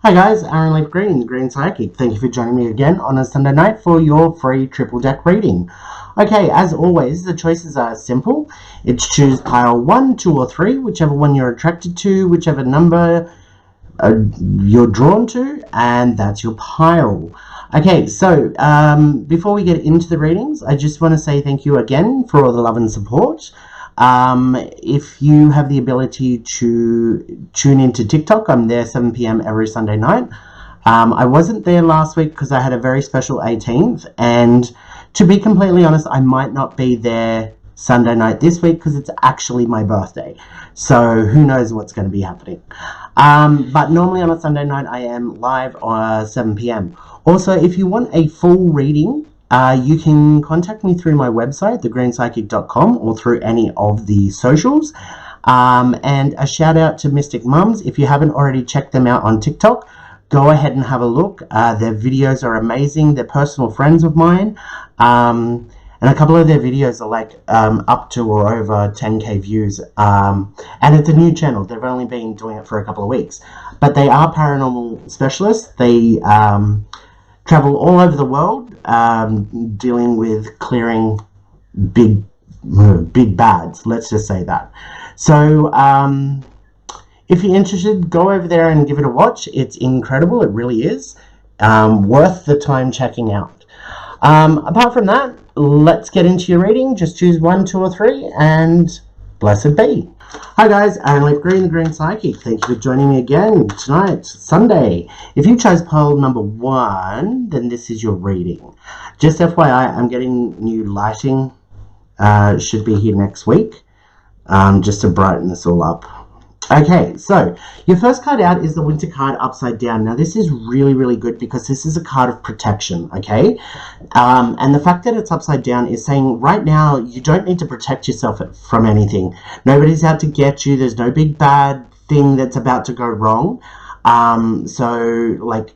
Hi guys, Aaron Leaf Green, the Green Psychic. Thank you for joining me again on a Sunday night for your free triple deck reading. Okay, as always, the choices are simple. It's choose pile 1, 2 or 3, whichever one you're attracted to, whichever number you're drawn to, and that's your pile. Okay, so before we get into the readings, I just want to say thank you again for all the love and support. If you have the ability to tune into TikTok, I'm there 7 p.m. every Sunday night. I wasn't there last week because I had a very special 18th, and to be completely honest, I might not be there Sunday night this week because it's actually my birthday, so who knows what's going to be happening. But normally on a Sunday night I am live 7 p.m. Also, if you want a full reading, you can contact me through my website, thegreenspsychic.com, or through any of the socials. And a shout out to Mystic Mums. If you haven't already checked them out on TikTok, go ahead and have a look. Their videos are amazing. They're personal friends of mine. And a couple of their videos are like up to or over 10k views. And it's a new channel. They've only been doing it for a couple of weeks. But they are paranormal specialists. They travel all over the world, dealing with clearing big bads, let's just say that. So if you're interested, go over there and give it a watch. It's incredible, it really is worth the time checking out. Apart from that, let's get into your reading. Just choose 1, 2 or 3 and blessed be. Hi guys, Aaron Leaf Green, the Green Psychic. Thank you for joining me again tonight, Sunday. If you chose pile number 1, then this is your reading. Just FYI, I'm getting new lighting. Should be here next week, just to brighten this all up. Okay, so your first card out is the Winter card upside down. Now this is really, really good because this is a card of protection, okay? And the fact that it's upside down is saying right now you don't need to protect yourself from anything. Nobody's out to get you. There's no big bad thing that's about to go wrong. So like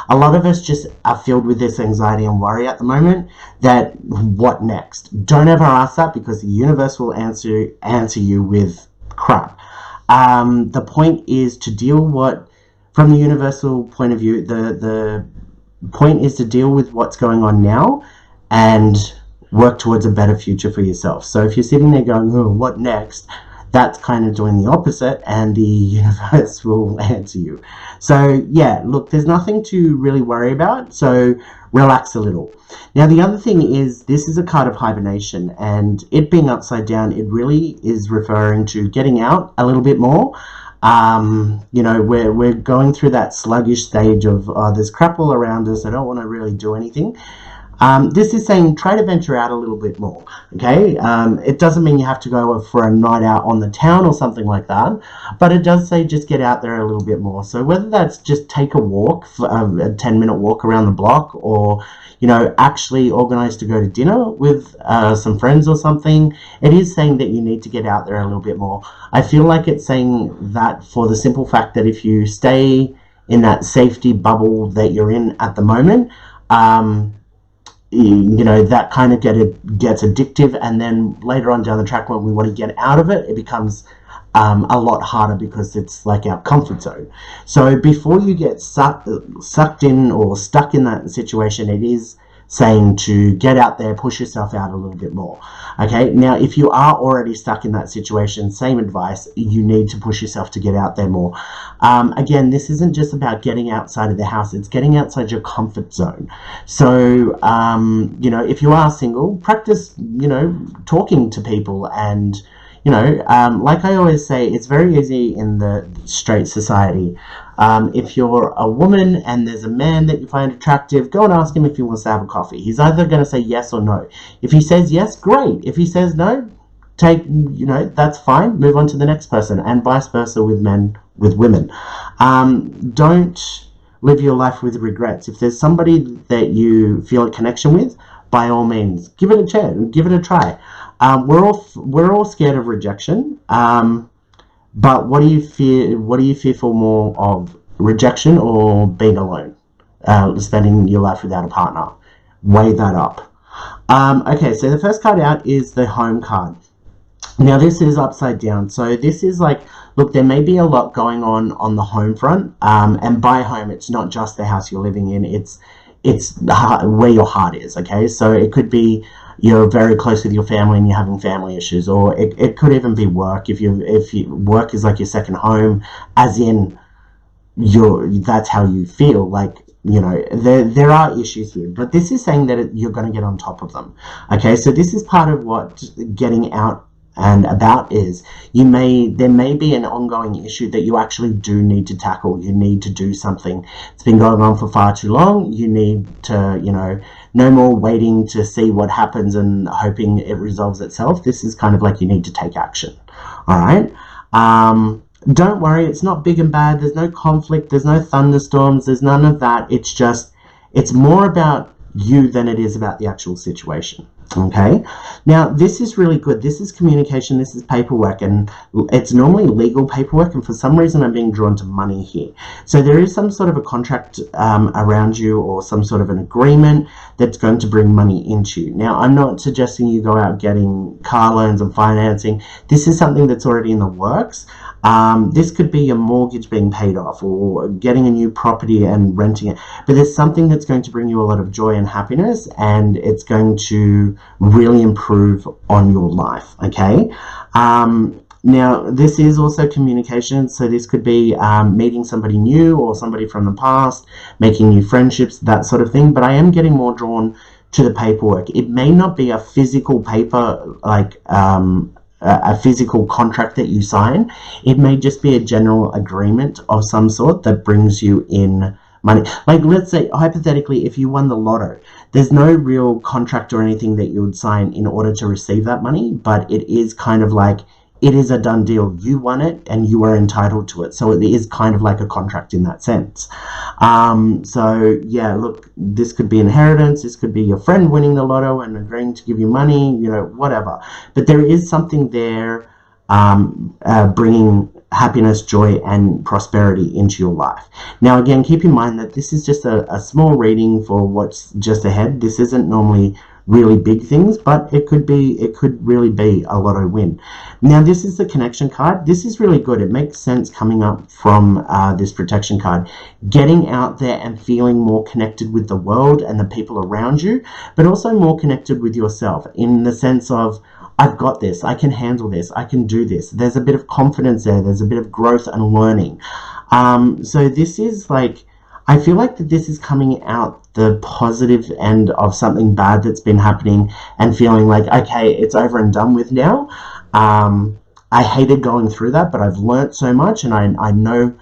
a lot of us just are filled with this anxiety and worry at the moment that what next? Don't ever ask that because the universe will answer you with crap. The point is to deal from the universal point of view, the point is to deal with what's going on now and work towards a better future for yourself. So if you're sitting there going, oh, what next? That's kind of doing the opposite and the universe will answer you. So yeah, look, there's nothing to really worry about. So relax a little. Now, the other thing is this is a card of hibernation, and it being upside down, it really is referring to getting out a little bit more. You know, we're going through that sluggish stage of, there's crap all around us. I don't want to really do anything. This is saying try to venture out a little bit more, okay? It doesn't mean you have to go for a night out on the town or something like that, but it does say just get out there a little bit more. So whether that's just take a walk, a 10-minute walk around the block, or, you know, actually organize to go to dinner with some friends or something, it is saying that you need to get out there a little bit more. I feel like it's saying that for the simple fact that if you stay in that safety bubble that you're in at the moment, you know, that kind of gets addictive, and then later on down the track when we want to get out of it, it becomes a lot harder because it's like our comfort zone. So before you get sucked in or stuck in that situation, it is saying to get out there, push yourself out a little bit more. Okay, now if you are already stuck in that situation, same advice, you need to push yourself to get out there more. Again, this isn't just about getting outside of the house, it's getting outside your comfort zone. So you know, if you are single, practice, you know, talking to people. And you know, like I always say, it's very easy in the straight society. If you're a woman and there's a man that you find attractive, go and ask him if he wants to have a coffee. He's either going to say yes or no. If he says yes, great. If he says no, you know, that's fine. Move on to the next person, and vice versa with men, with women. Don't live your life with regrets. If there's somebody that you feel a connection with, by all means, give it a chance, give it a try. We're all scared of rejection. But what do you fear? What are you fearful more of, rejection or being alone? Spending your life without a partner. Weigh that up. Okay, so the first card out is the Home card. Now this is upside down. So this is like, look, there may be a lot going on the home front. And by home, it's not just the house you're living in. It's where your heart is. Okay, so it could be you're very close with your family and you're having family issues, or it could even be work. If work is like your second home, as in that's how you feel. Like, you know, there are issues here, but this is saying that you're going to get on top of them. Okay, so this is part of what getting out and about is. There may be an ongoing issue that you actually do need to tackle. You need to do something. It's been going on for far too long. You need to, you know, no more waiting to see what happens and hoping it resolves itself. This is kind of like you need to take action. All right. Don't worry, it's not big and bad. There's no conflict. There's no thunderstorms. There's none of that. It's more about you than it is about the actual situation. Okay, now this is really good. This is communication, this is paperwork, and it's normally legal paperwork, and for some reason I'm being drawn to money here. So there is some sort of a contract around you, or some sort of an agreement that's going to bring money into you. Now, I'm not suggesting you go out getting car loans and financing. This is something that's already in the works. This could be your mortgage being paid off, or getting a new property and renting it, but there's something that's going to bring you a lot of joy and happiness, and it's going to really improve on your life. Okay, now this is also communication, so this could be meeting somebody new or somebody from the past, making new friendships, that sort of thing, but I am getting more drawn to the paperwork. It may not be a physical paper, like a physical contract that you sign. It may just be a general agreement of some sort that brings you in money. Like, let's say hypothetically, if you won the lotto, there's no real contract or anything that you would sign in order to receive that money, but it is kind of like, it is a done deal. You won it and you are entitled to it. So it is kind of like a contract in that sense. So yeah, look, this could be inheritance. This could be your friend winning the lotto and agreeing to give you money, you know, whatever. But there is something there bringing happiness, joy, and prosperity into your life. Now, again, keep in mind that this is just a small reading for what's just ahead. This isn't normally really big things, but it could really be a lotto win. Now, this is the connection card. This is really good. It makes sense coming up from this protection card. Getting out there and feeling more connected with the world and the people around you, but also more connected with yourself in the sense of, I've got this, I can handle this, I can do this. There's a bit of confidence there. There's a bit of growth and learning. So this is like, I feel like that this is coming out the positive end of something bad that's been happening and feeling like, okay, it's over and done with now. I hated going through that, but I've learned so much, and I know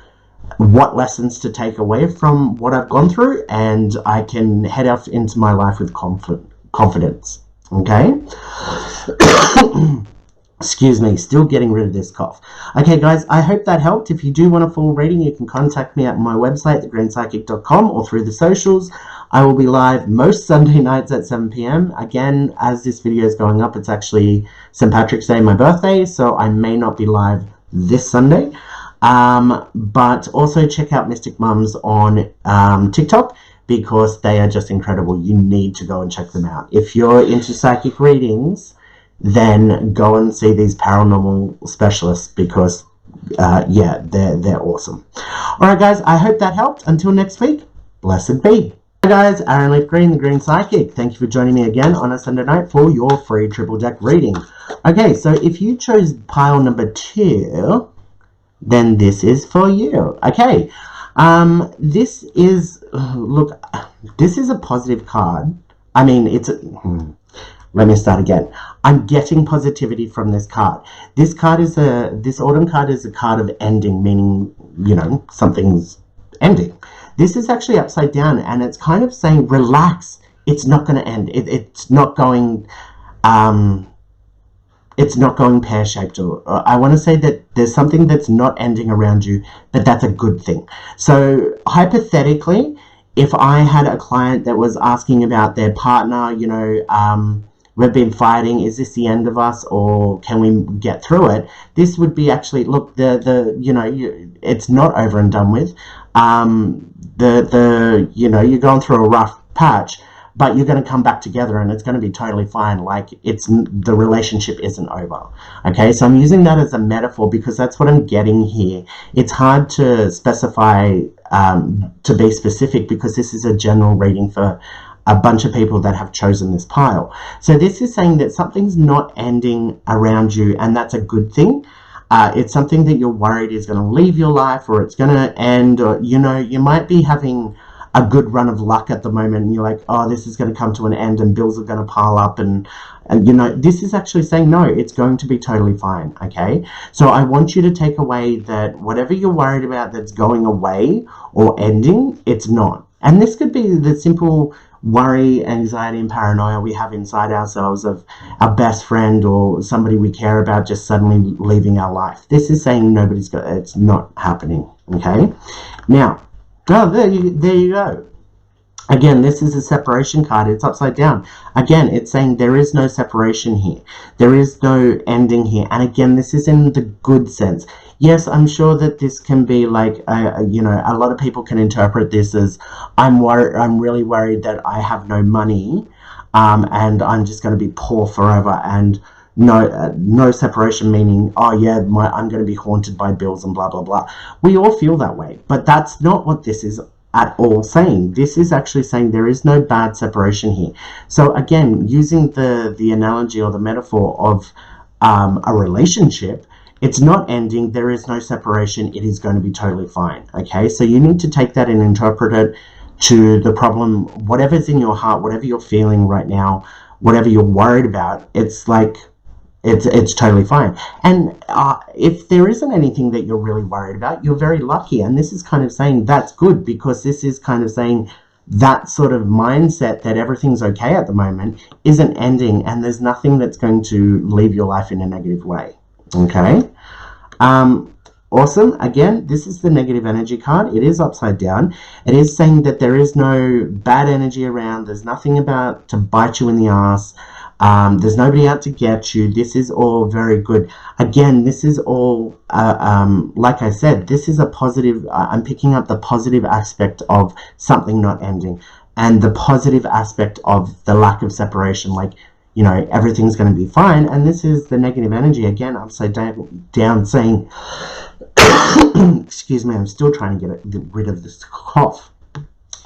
what lessons to take away from what I've gone through, and I can head off into my life with confidence. Okay? Excuse me, still getting rid of this cough. Okay, guys, I hope that helped. If you do want a full reading, you can contact me at my website, thegreenpsychic.com, or through the socials. I will be live most Sunday nights at 7 p.m. Again, as this video is going up, it's actually St. Patrick's Day, my birthday, so I may not be live this Sunday. But also check out Mystic Mums on TikTok, because they are just incredible. You need to go and check them out. If you're into psychic readings, then go and see these paranormal specialists, because yeah, they're awesome. Alright guys, I hope that helped. Until next week, blessed be. Hi guys, Aaron Leaf Green, the Green Psychic. Thank you for joining me again on a Sunday night for your free triple deck reading. Okay, so if you chose pile number 2, then this is for you. Okay, this is, look, this is a positive card. I mean, it's a, let me start again. I'm getting positivity from this card. This autumn card is a card of ending, meaning, you know, something's ending. This is actually upside down, and it's kind of saying, relax. It's not going to end. It's not going pear-shaped. Or I want to say that there's something that's not ending around you, but that's a good thing. So hypothetically, if I had a client that was asking about their partner, you know, we've been fighting, is this the end of us, or can we get through it? This would be actually, look, you know, it's not over and done with. You know, you're going through a rough patch, but you're going to come back together and it's going to be totally fine. Like the relationship isn't over. Okay, so I'm using that as a metaphor because that's what I'm getting here. It's hard to specify, to be specific, because this is a general reading for a bunch of people that have chosen this pile. So this is saying that something's not ending around you, and that's a good thing. It's something that you're worried is going to leave your life, or it's going to end, or, you know, you might be having a good run of luck at the moment and you're like, oh, this is going to come to an end and bills are going to pile up, and you know, this is actually saying no, it's going to be totally fine. Okay, so I want you to take away that whatever you're worried about that's going away or ending, it's not. And this could be the simple worry, anxiety and paranoia we have inside ourselves of our best friend or somebody we care about just suddenly leaving our life. This is saying it's not happening. Okay, now, oh, there you go. Again, this is a separation card. It's upside down. Again, it's saying there is no separation here. There is no ending here. And again, this is in the good sense. Yes, I'm sure that this can be like, you know, a lot of people can interpret this as, I'm really worried that I have no money, and I'm just going to be poor forever, and no separation, meaning, oh yeah, I'm going to be haunted by bills and blah blah blah. We all feel that way, but that's not what this is at all saying. This is actually saying there is no bad separation here. So again, using the analogy or the metaphor of a relationship, it's not ending, there is no separation, it is going to be totally fine. Okay, so you need to take that and interpret it to the problem, whatever's in your heart, whatever you're feeling right now, whatever you're worried about. It's like, it's totally fine. And if there isn't anything that you're really worried about, you're very lucky. And this is kind of saying that's good, because this is kind of saying that sort of mindset that everything's okay at the moment isn't ending, and there's nothing that's going to leave your life in a negative way. Okay. Awesome. Again, this is the negative energy card. It is upside down. It is saying that there is no bad energy around. There's nothing about to bite you in the ass. There's nobody out to get you. This is all very good. Again, this is all, like I said, this is a positive. I'm picking up the positive aspect of something not ending, and the positive aspect of the lack of separation. Like, you know, everything's going to be fine. And this is the negative energy, again, upside down saying, excuse me, I'm still trying to get rid of this cough.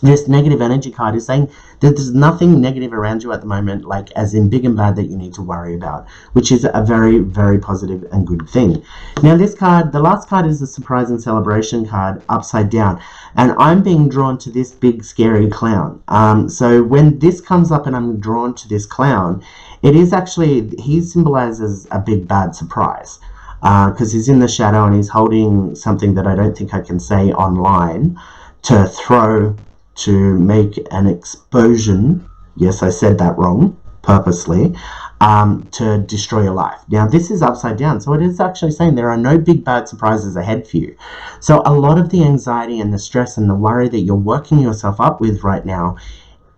This negative energy card is saying that there's nothing negative around you at the moment, like as in big and bad, that you need to worry about, which is a very, very positive and good thing. Now this card, the last card, is the surprise and celebration card, upside down. And I'm being drawn to this big scary clown. So when this comes up and I'm drawn to this clown, it is actually, he symbolizes a big bad surprise. Because he's in the shadow and he's holding something that I don't think I can say online, to throw, to make an explosion. Yes, I said that wrong, purposely, to destroy your life. Now, this is upside down, so it is actually saying there are no big bad surprises ahead for you. So a lot of the anxiety and the stress and the worry that you're working yourself up with right now,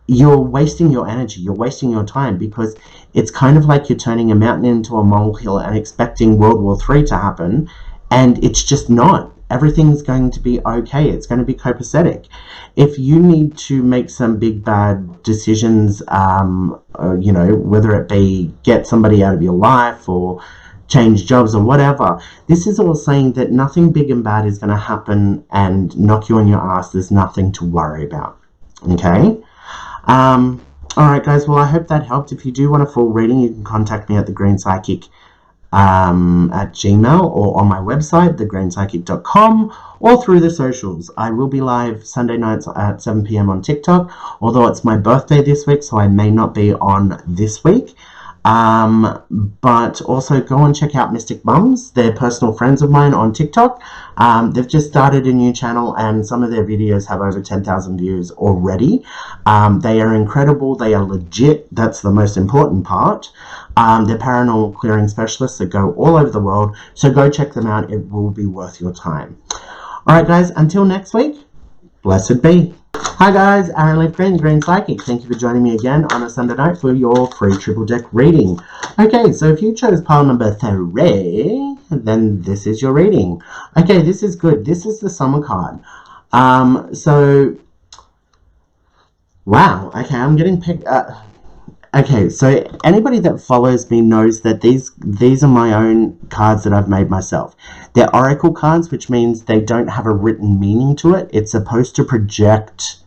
you're wasting your energy, you're wasting your time, because it's kind of like you're turning a mountain into a molehill and expecting World War III to happen, and it's just not. Everything's going to be okay. It's going to be copacetic. If you need to make some big bad decisions, you know, whether it be get somebody out of your life or change jobs or whatever, this is all saying that nothing big and bad is going to happen and knock you on your ass. There's nothing to worry about. Okay? Alright guys, well I hope that helped. If you do want a full reading, you can contact me at the Green Psychic at Gmail, or on my website, thegreenspsychic.com, or through the socials. I will be live Sunday nights at 7 PM on TikTok, although it's my birthday this week, so I may not be on this week. But also go and check out Mystic Mums. They're personal friends of mine on TikTok. They've just started a new channel, and some of their videos have over 10,000 views already. They are incredible. They are legit. That's the most important part. They're paranormal clearing specialists that go all over the world. So go check them out. It will be worth your time. Alright guys, until next week, blessed be. Hi guys, Aaron Leaf Green, Green Psychic. Thank you for joining me again on a Sunday night for your free triple deck reading. Okay, so if you chose pile number 3, then this is your reading. Okay, this is good. This is the summer card. So Wow. Okay, I'm getting picked. Okay, so anybody that follows me knows that these are my own cards that I've made myself. They're oracle cards, which means they don't have a written meaning to it. It's supposed to project.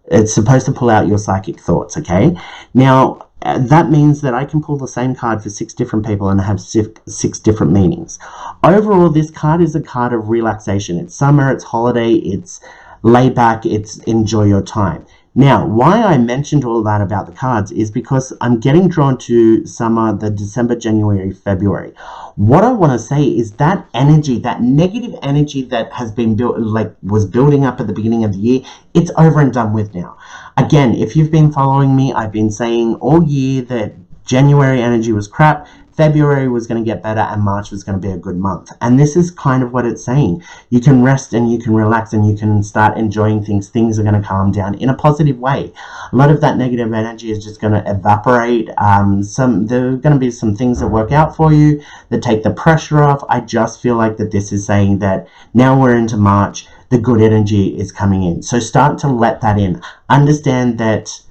It's supposed to pull out your psychic thoughts. Okay, now that means that I can pull the same card for 6 different people and have 6 different meanings. Overall, this card is a card of relaxation. It's summer, it's holiday, it's lay back, it's enjoy your time. Now, why I mentioned all that about the cards is because I'm getting drawn to summer, the December, January, February. What I want to say is that energy, that negative energy that has been built, like was building up at the beginning of the year, it's over and done with now. Again, if you've been following me, I've been saying all year that January energy was crap, February was going to get better, and March was going to be a good month. And this is kind of what it's saying. You can rest and you can relax and you can start enjoying things. Things are going to calm down in a positive way. A lot of that negative energy is just going to evaporate. There are going to be some things that work out for you that take the pressure off. I just feel like that this is saying that now we're into March, the good energy is coming in. So start to let that in. Understand that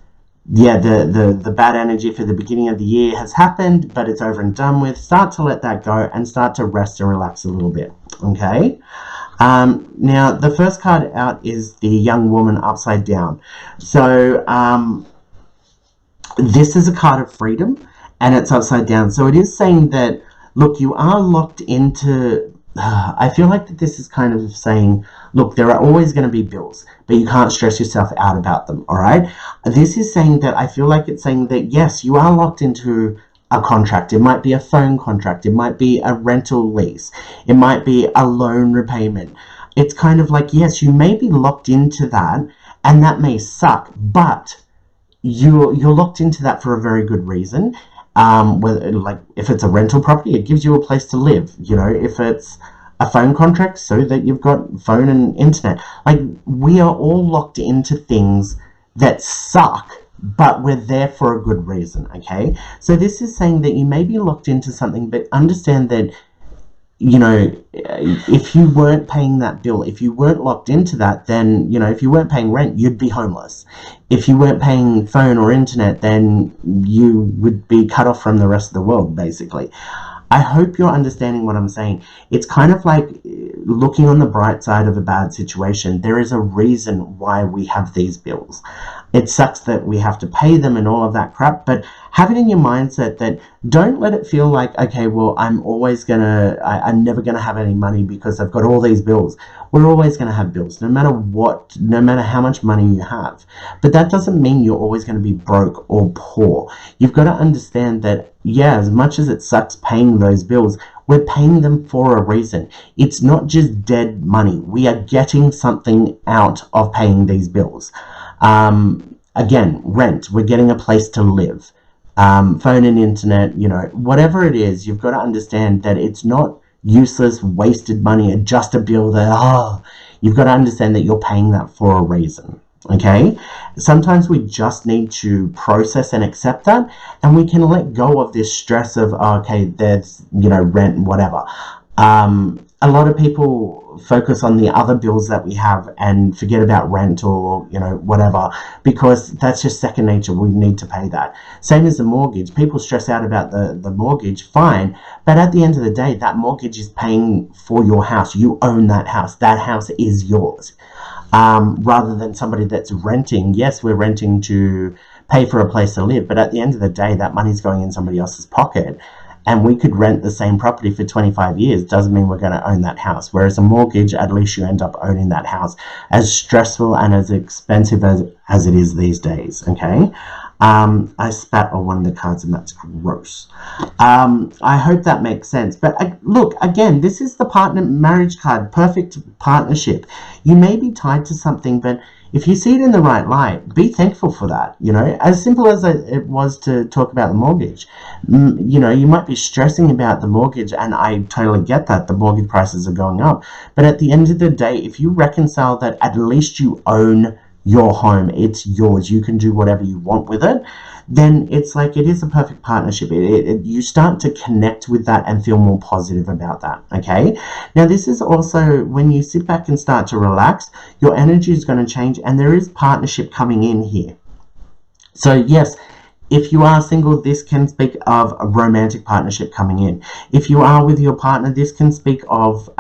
yeah, the bad energy for the beginning of the year has happened, but it's over and done with. Start to let that go and start to rest and relax a little bit. Okay. Now the first card out is the young woman upside down. So this is a card of freedom, and it's upside down. So it is saying that look, you are locked into. I feel like that this is kind of saying, look, there are always going to be bills, but you can't stress yourself out about them, all right? This is saying that I feel like it's saying that, yes, you are locked into a contract. It might be a phone contract. It might be a rental lease. It might be a loan repayment. It's kind of like, yes, you may be locked into that, and that may suck, but you're locked into that for a very good reason. Whether, like, if it's a rental property, it gives you a place to live. You know, if it's a phone contract, so that you've got phone and internet. Like, we are all locked into things that suck, but we're there for a good reason, okay? So this is saying that you may be locked into something, but understand that, you know, if you weren't paying that bill, if you weren't locked into that, then, you know, if you weren't paying rent, you'd be homeless. If you weren't paying phone or internet, then you would be cut off from the rest of the world, basically. I hope you're understanding what I'm saying. It's kind of like looking on the bright side of a bad situation. There is a reason why we have these bills. It sucks that we have to pay them and all of that crap, but have it in your mindset that don't let it feel like, okay, well, I'm never gonna have any money because I've got all these bills. We're always gonna have bills, no matter what, no matter how much money you have. But that doesn't mean you're always gonna be broke or poor. You've got to understand that, yeah, as much as it sucks paying those bills, we're paying them for a reason. It's not just dead money. We are getting something out of paying these bills. Again, rent, we're getting a place to live. Phone and internet, you know, whatever it is, you've got to understand that it's not useless, wasted money, just a bill that, you've got to understand that you're paying that for a reason. Okay, sometimes we just need to process and accept that, and we can let go of this stress of, okay, there's, you know, rent and whatever. A lot of people focus on the other bills that we have and forget about rent or, you know, whatever, because that's just second nature. We need to pay that. Same as the mortgage. People stress out about the mortgage, fine, but at the end of the day, that mortgage is paying for your house. You own that house. That house is yours. Rather than somebody that's renting. Yes, we're renting to pay for a place to live, but at the end of the day, that money's going in somebody else's pocket. And we could rent the same property for 25 years. Doesn't mean we're going to own that house. Whereas a mortgage, at least you end up owning that house. As stressful and as expensive as it is these days, okay? I spat on one of the cards and that's gross. I hope that makes sense. But look, again, this is the marriage card, perfect partnership. You may be tied to something, but if you see it in the right light, be thankful for that. You know, as simple as it was to talk about the mortgage. You know, you might be stressing about the mortgage, and I totally get that. The mortgage prices are going up. But at the end of the day, if you reconcile that at least you own your home, it's yours, you can do whatever you want with it, then it's like it is a perfect partnership. You start to connect with that and feel more positive about that. Okay, now this is also when you sit back and start to relax, your energy is going to change, and there is partnership coming in here. So yes, if you are single, this can speak of a romantic partnership coming in. If you are with your partner, this can speak of,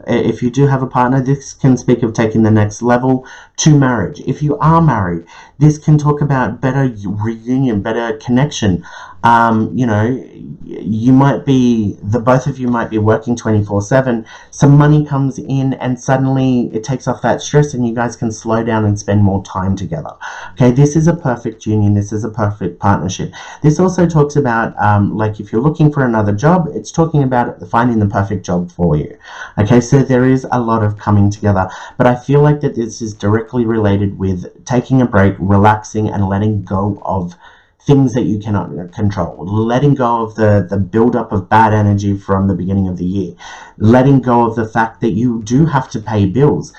if you do have a partner, this can speak of taking the next level to marriage. If you are married, this can talk about better reunion, better connection. You know, you might be, the both of you might be working 24/7. Some money comes in and suddenly it takes off that stress and you guys can slow down and spend more time together. Okay, this is a perfect union. This is a perfect partnership. This also talks about, like if you're looking for another job, it's talking about finding the perfect job for you. Okay, so there is a lot of coming together, but I feel like that this is directly related with taking a break, relaxing, and letting go of things that you cannot control, letting go of the build-up of bad energy from the beginning of the year, letting go of the fact that you do have to pay bills.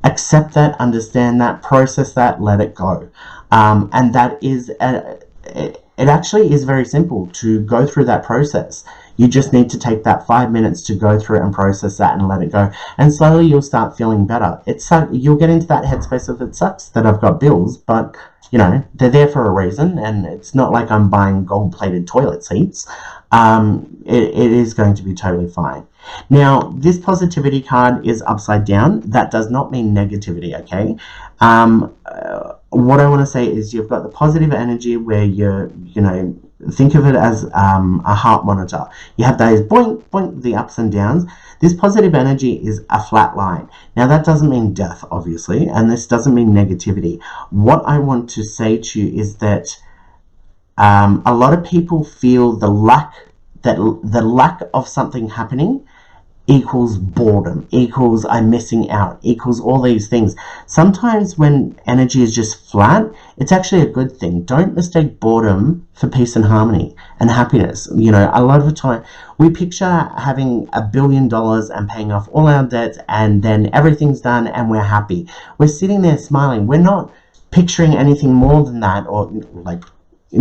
Accept that, understand that, process that, let it go. And that is, it actually is very simple to go through that process. You just need to take that 5 minutes to go through it and process that and let it go. And slowly you'll start feeling better. You'll get into that headspace of, it sucks that I've got bills, but you know, they're there for a reason, and it's not like I'm buying gold-plated toilet seats. It is going to be totally fine. Now, this positivity card is upside down. That does not mean negativity, okay? What I want to say is you've got the positive energy where you're, you know, think of it as a heart monitor. You have those boink, boink, the ups and downs. This positive energy is a flat line. Now, that doesn't mean death, obviously, and this doesn't mean negativity. What I want to say to you is that a lot of people feel the lack of something happening equals boredom, equals I'm missing out, equals all these things. Sometimes when energy is just flat, it's actually a good thing. Don't mistake boredom for peace and harmony and happiness. You know, a lot of the time we picture having $1 billion and paying off all our debts and then everything's done and we're happy. We're sitting there smiling. We're not picturing anything more than that, or like,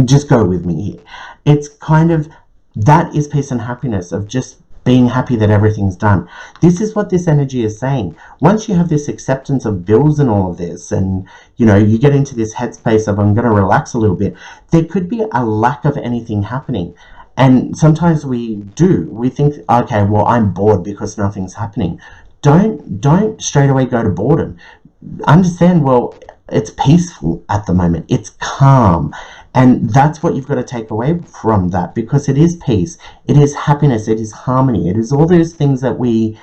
just go with me here. It's kind of, that is peace and happiness, of just being happy that everything's done. This is what this energy is saying. Once you have this acceptance of bills and all of this, and you know, you get into this headspace of I'm going to relax a little bit, there could be a lack of anything happening. And sometimes we think, okay, well, I'm bored because nothing's happening. Don't straight away go to boredom. Understand, well, it's peaceful at the moment. It's calm. And that's what you've got to take away from that, because it is peace, it is happiness, it is harmony, it is all those things that we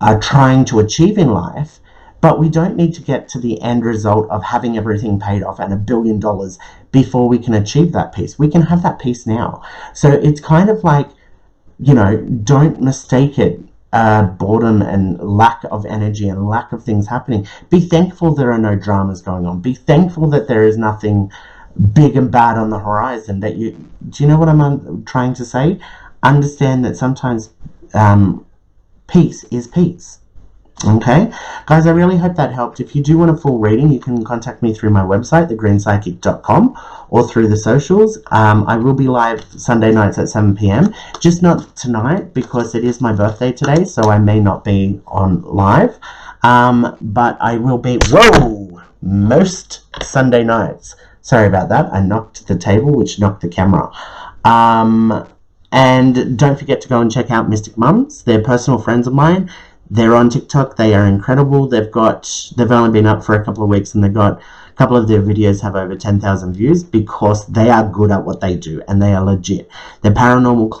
are trying to achieve in life, but we don't need to get to the end result of having everything paid off and $1 billion before we can achieve that peace. We can have that peace now. So it's kind of like, you know, don't mistake it. Boredom and lack of energy and lack of things happening. Be thankful there are no dramas going on. Be thankful that there is nothing big and bad on the horizon. That do you know what I'm trying to say? Understand that sometimes peace is peace. Okay, guys, I really hope that helped. If you do want a full reading, you can contact me through my website, thegreenspsychic.com, or through the socials. I will be live Sunday nights at 7 p.m. Just not tonight, because it is my birthday today, so I may not be on live. But I will be, most Sunday nights. Sorry about that. I knocked the table, which knocked the camera. And don't forget to go and check out Mystic Mums. They're personal friends of mine. They're on TikTok. They are incredible. They've only been up for a couple of weeks, and they've got a couple of their videos have over 10,000 views, because they are good at what they do, and they are legit. They're paranormal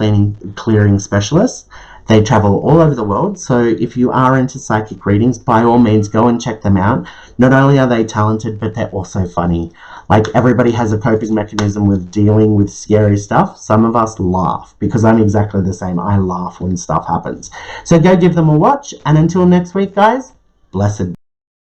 clearing specialists. They travel all over the world, so if you are into psychic readings, by all means, go and check them out. Not only are they talented, but they're also funny. Like, everybody has a coping mechanism with dealing with scary stuff. Some of us laugh, because I'm exactly the same. I laugh when stuff happens. So go give them a watch, and until next week, guys, blessed.